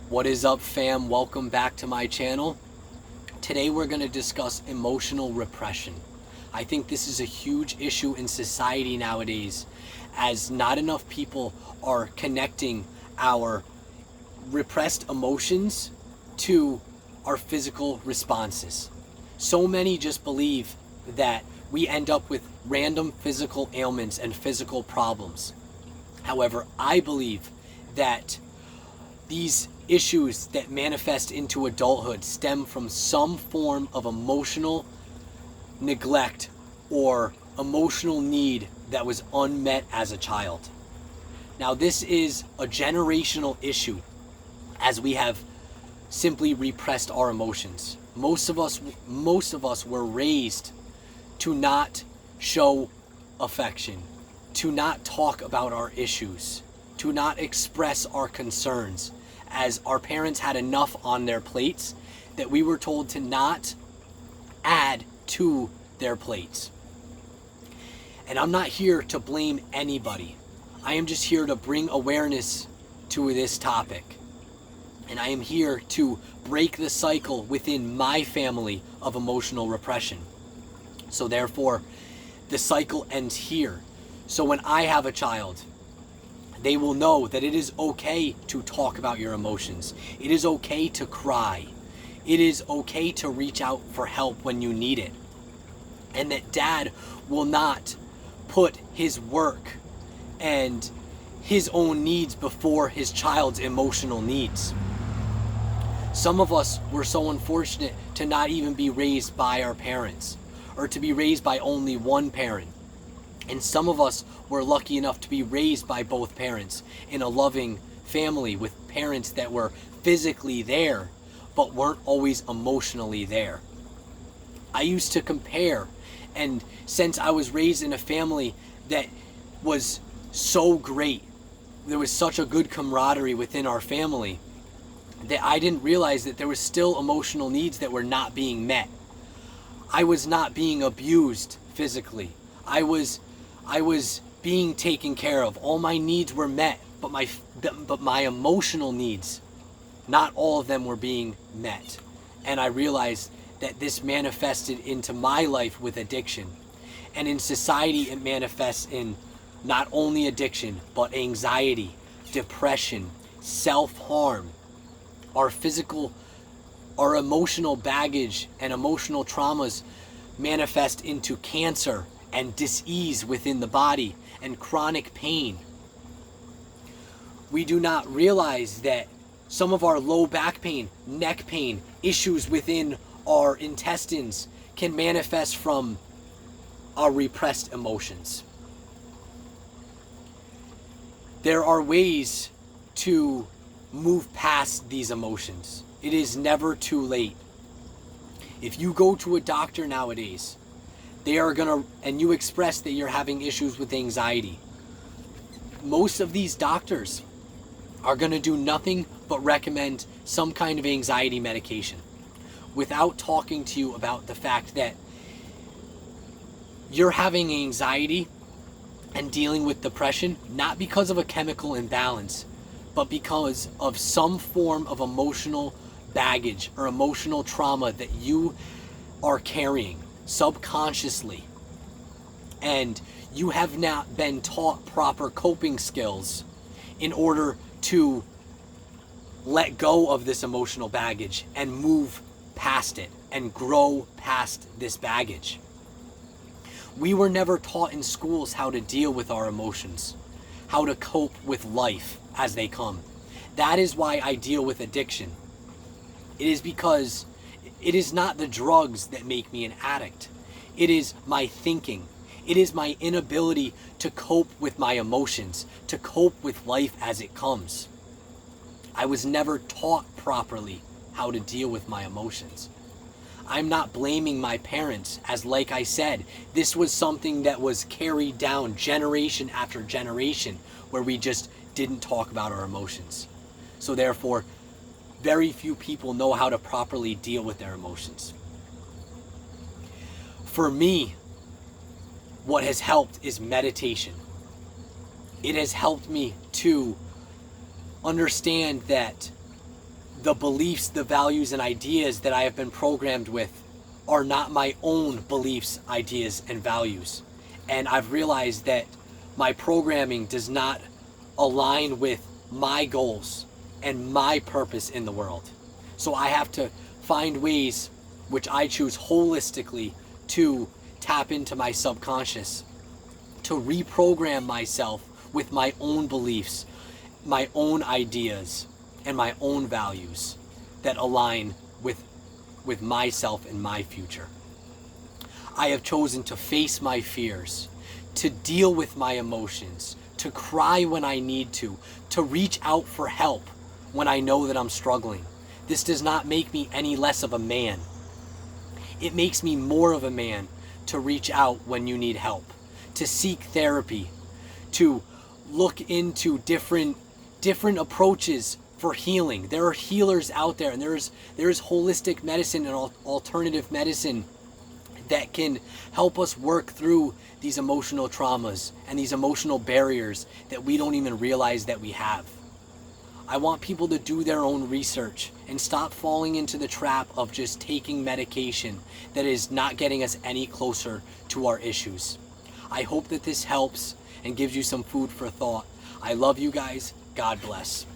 What is up, fam? Welcome back to my channel. Today we're going to discuss emotional repression. I think this is a huge issue in society nowadays, as not enough people are connecting our repressed emotions to our physical responses. So many just believe that we end up with random physical ailments and physical problems. However, I believe that these issues that manifest into adulthood stem from some form of emotional neglect or emotional need that was unmet as a child. Now, this is a generational issue, as we have simply repressed our emotions. Most of us were raised to not show affection, to not talk about our issues, to not express our concerns, as our parents had enough on their plates that we were told to not add to their plates. And I'm not here to blame anybody. I am just here to bring awareness to this topic. And I am here to break the cycle within my family of emotional repression. So therefore, the cycle ends here. So when I have a child, they will know that it is okay to talk about your emotions. It is okay to cry. It is okay to reach out for help when you need it. And that dad will not put his work and his own needs before his child's emotional needs. Some of us were so unfortunate to not even be raised by our parents, or to be raised by only one parent. And some of us were lucky enough to be raised by both parents in a loving family with parents that were physically there, but weren't always emotionally there. I used to compare, and since I was raised in a family that was so great, there was such a good camaraderie within our family, that I didn't realize that there was still emotional needs that were not being met. I was not being abused physically. I was being taken care of. All my needs were met, but my emotional needs, not all of them were being met. And I realized that this manifested into my life with addiction. And in society, it manifests in not only addiction, but anxiety, depression, self-harm. Our emotional baggage and emotional traumas manifest into cancer and dis-ease within the body and chronic pain. We do not realize that some of our low back pain, neck pain, issues within our intestines can manifest from our repressed emotions. There are ways to move past these emotions. It is never too late. If you go to a doctor nowadays, and you express that you're having issues with anxiety, most of these doctors are gonna do nothing but recommend some kind of anxiety medication without talking to you about the fact that you're having anxiety and dealing with depression, not because of a chemical imbalance, but because of some form of emotional baggage or emotional trauma that you are carrying subconsciously, and you have not been taught proper coping skills in order to let go of this emotional baggage and move past it and grow past this baggage. We were never taught in schools how to deal with our emotions, how to cope with life as they come. That is why I deal with addiction. It is because it is not the drugs that make me an addict. It is my thinking. It is my inability to cope with my emotions, to cope with life as it comes. I was never taught properly how to deal with my emotions. I'm not blaming my parents, as like I said, this was something that was carried down generation after generation, where we just didn't talk about our emotions. So therefore, very few people know how to properly deal with their emotions. For me, what has helped is meditation. It has helped me to understand that the beliefs, the values, and ideas that I have been programmed with are not my own beliefs, ideas, and values. And I've realized that my programming does not align with my goals and my purpose in the world. So I have to find ways, which I choose holistically, to tap into my subconscious, to reprogram myself with my own beliefs, my own ideas, and my own values that align with myself and my future. I have chosen to face my fears, to deal with my emotions, to cry when I need to reach out for help when I know that I'm struggling. This does not make me any less of a man. It makes me more of a man to reach out when you need help, to seek therapy, to look into different approaches for healing. There are healers out there, and there is holistic medicine and alternative medicine that can help us work through these emotional traumas and these emotional barriers that we don't even realize that we have. I want people to do their own research and stop falling into the trap of just taking medication that is not getting us any closer to our issues. I hope that this helps and gives you some food for thought. I love you guys. God bless.